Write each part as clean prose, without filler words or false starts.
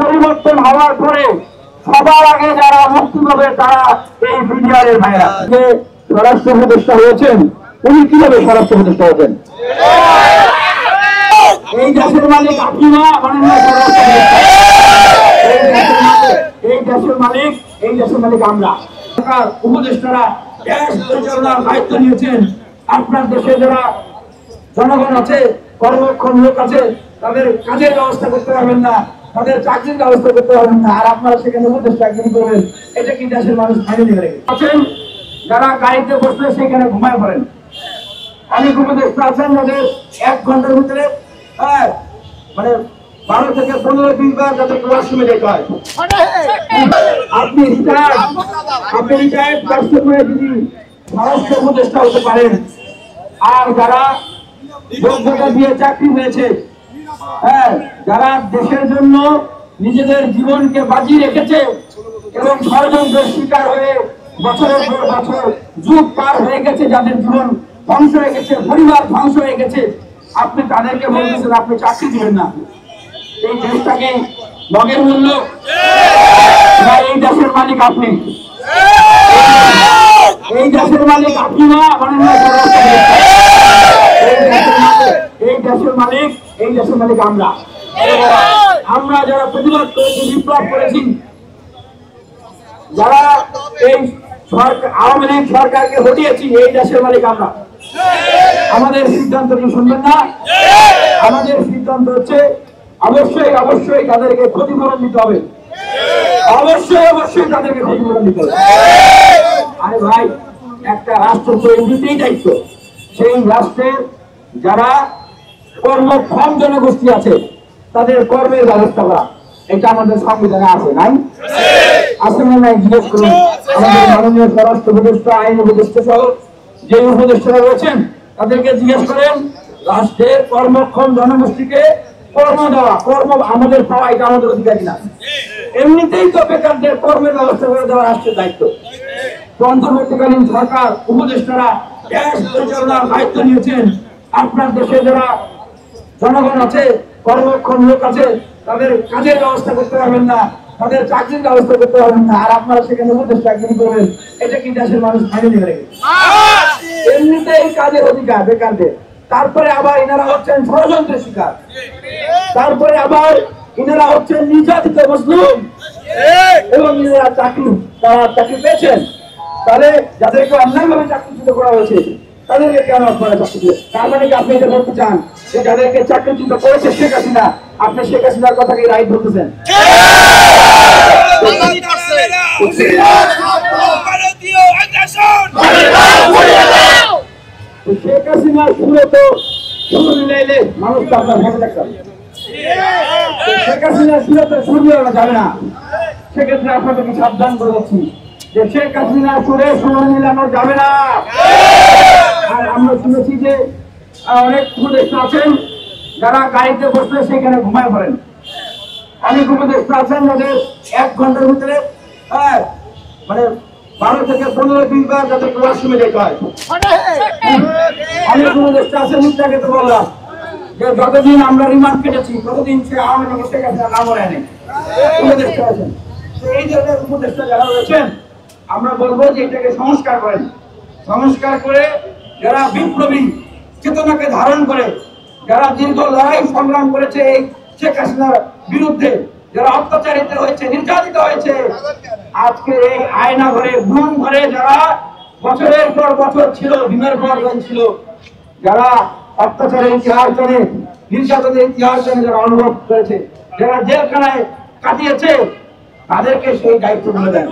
পরিবর্তন হওয়ার পরে সবার আগে যারা মুক্তি পাবে তারা এই বিডিআরের ভাইরা। স্বরাষ্ট্র উপদেষ্টা হয়েছেন, উনি কিভাবে স্বরাষ্ট্র উপদেষ্টা হয়েছেন? এই দেশের মালিক আপনি না, এই দেশের মালিক আমরা। সরকার উপদেষ্টারা দেশ পরিচালনার দায়িত্ব নিয়েছেন। আপনার দেশে যারা জনগণ আছে, কর্মক্ষম লোক আছে, তাদের কাজের ব্যবস্থা করতে পারবেন না, তাদের চাকরির ব্যবস্থা করতে পারবেন না, আর আপনারা সেখানে উপদেষ্টা কি করবেন? এটা কি দেশের মানুষ মেনে নেবে? আছেন যারা গাড়িতে বসলে সেখানে ঘুমায় পড়েন। অনেক উপদেষ্টা আছেন যাদের 1 ঘন্টার ভিতরে মানে 12 থেকে 15-20 বার যাদের ওয়াশরুমে যেতে হয়। আপনি রিটায়ার্ড কষ্ট করে যদি স্বরাষ্ট্র উপদেষ্টা হতে পারেন, আর যারা যোগ্যতা দিয়ে চাকরি হয়েছে, যারা দেশের জন্য নিজেদের জীবনকে বাজি রেখেছে এবং ষড়যন্ত্রের শিকার হয়ে বছরের পর বছর যুগ পার হয়ে গেছে, যাদের জীবন ধ্বংস হয়ে গেছে, পরিবার ধ্বংস হয়ে গেছে, আপনি তাদেরকে বলতেছেন আপনি চাকরি দিবেন না? এই দেশটাকে লগের মূল্য, এই দেশের মালিক আপনি, এই দেশের মালিক আপনি না, এই দেশের মালিক আমরা। আমরা যারা প্রতিবাদ করেছি, বিপ্লব করেছি, যারা এই আওয়ামী লীগ সরকারকে হটিয়েছি, এই দেশের মালিক আমরা। আমাদের সিদ্ধান্ত কি শুনবেন না? আমাদের সিদ্ধান্ত হচ্ছে অবশ্যই তাদেরকে ক্ষতিপূরণ দিতে হবে, অবশ্যই তাদেরকে ক্ষতিপূরণ দিতে হবে। আরে ভাই, একটা রাষ্ট্র তো এমনিতেই দায়িত্ব, সেই রাষ্ট্রের যারা কর্মক্ষম জনগোষ্ঠী আছে তাদের কর্মের ব্যবস্থা করা, এটা আমাদের সংবিধানে আছে, নাই? আছে না নাই? জিজ্ঞেস করুন আমাদের মাননীয় স্বরাষ্ট্র উপদেষ্টা, আইন উপদেষ্টা সহ যে উপদেষ্টারা রয়েছেন তাদেরকে জিজ্ঞেস করেন রাষ্ট্রের কর্মক্ষম জনগোষ্ঠীকে কর্ম দেওয়া, কর্ম আমাদের পাওয়া, এটা আমাদের অধিকার কিনা? এমনিতেই তো বেকারদের কর্মের ব্যবস্থা করে দেওয়া রাষ্ট্রের দায়িত্ব। অন্তর্বর্তীকালীন সরকার উপদেষ্টারা দেশ পরিচালনার দায়িত্ব নিয়েছেন। আপনার দেশে যারা জনগণ আছে, কর্মক্ষম লোক আছে, তাদের কাজের ব্যবস্থা করতে পারবেন না, তাদের চাকরির ব্যবস্থা করতে পারবেন না, আর আপনারা সেখানে উপদেষ্টা কি করবেন? এটা কি দেশের মানুষ মেনে নেবে? এমনিতেই কাজের অধিকার বেকারদের, তারপরে আবার ইনারা হচ্ছেন ষড়যন্ত্রের শিকার, তারপরে আবার ইনারা হচ্ছেন নির্যাতিত মুসলিম, এবং ইনারা তারা চাকরি পেয়েছেন, তাহলে যাদেরকে অন্যায়ভাবে চাকরিচ্যুত করা হয়েছে তাদেরকে কেন আপনারা চাকরি দিলেন? তার মানে কি আপনি এটা বলতে চান যে যাদেরকে চাকরিচ্যুত করেছে শেখ হাসিনা, আপনি শেখ হাসিনার কথাকে রাইট বলতেছেন? শেখ হাসিনার সুরে তো সুর মিলাইলে মানুষ তো আপনার ভালো লাগবে। শেখ হাসিনার সুরে তো সুর মিলানো যাবে না। সেক্ষেত্রে আপনাদেরকে সাবধান করে যাচ্ছি যে শেখ হাসিনার সুরে সুর মিলানো যাবে না। আর আমরা শুনেছি যে অনেক উপদেষ্টা আছেন যারা গাড়িতে বসলে সেখানে ঘুমায় পড়েন। অনেক উপদেষ্টা আছেন যাদের 1 ঘন্টার ভিতরে মানে 12 থেকে 15-20 বার যাদের ওয়াশরুমে যেতে হয়। অনেক উপদেষ্টা আছেন, মিথ্যাকে তো বললাম যে যতদিন আমরা রিমান্ড কেটেছি ততদিন সে আওয়ামী লীগের শেখ হাসিনা নাম নেয় উপদেষ্টা আছেন। এই ধরনের উপদেষ্টা যারা রয়েছেন আমরা বলবো যে এটাকে সংস্কার করেন, সংস্কার করে যারা বিপ্লবী চেতনাকে ধারণ করে, যারা দীর্ঘ লড়াই সংগ্রাম করেছে এই শেখ হাসিনার বিরুদ্ধে, যারা অত্যাচারিত হয়েছে, নির্যাতিত হয়েছে, আজকে এই আয়না ঘরে, ঘুম ঘরে যারা বছরের পর বছর ছিল, দিনের পর দিন ছিল, যারা অত্যাচারের ইতিহাস জানে, নির্যাতনের ইতিহাস জানে, যারা অনুভব করেছে, যারা জেলখানায় কাটিয়েছে, তাদেরকে সেই দায়িত্বগুলো দেন।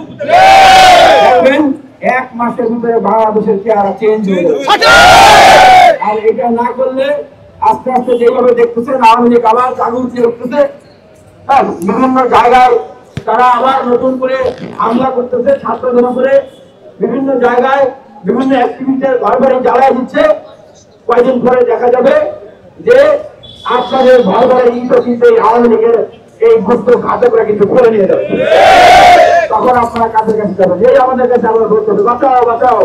দেখবেন 1 মাসের ভিতরে বাংলাদেশের চেহারা চেঞ্জ হয়ে যাবে। আর এটা না করলে আস্তে আস্তে যেভাবে দেখতেছেন আওয়ামী লীগ আবার জাগরুক উঠতেছে, বিভিন্ন জায়গায় তারা আবার নতুন করে হামলা করতেছে, ছাত্রদের উপরে বিভিন্ন জায়গায় বিভিন্ন অ্যাক্টিভিটির ঘরবাড়ি জ্বালায় দিচ্ছে। কয়েকদিন পরে দেখা যাবে যে আপনাদের ঘরবাড়ি ইন্দ্রজিৎ এই আওয়ামী লীগের এই গুপ্ত ঘাতকরা কিন্তু করে নিয়ে যাবে। তখন আপনারা কাছে কাছে যাবেন, এই আমাদের কাছে আবার বলতে হবে বাঁচাও বাঁচাও।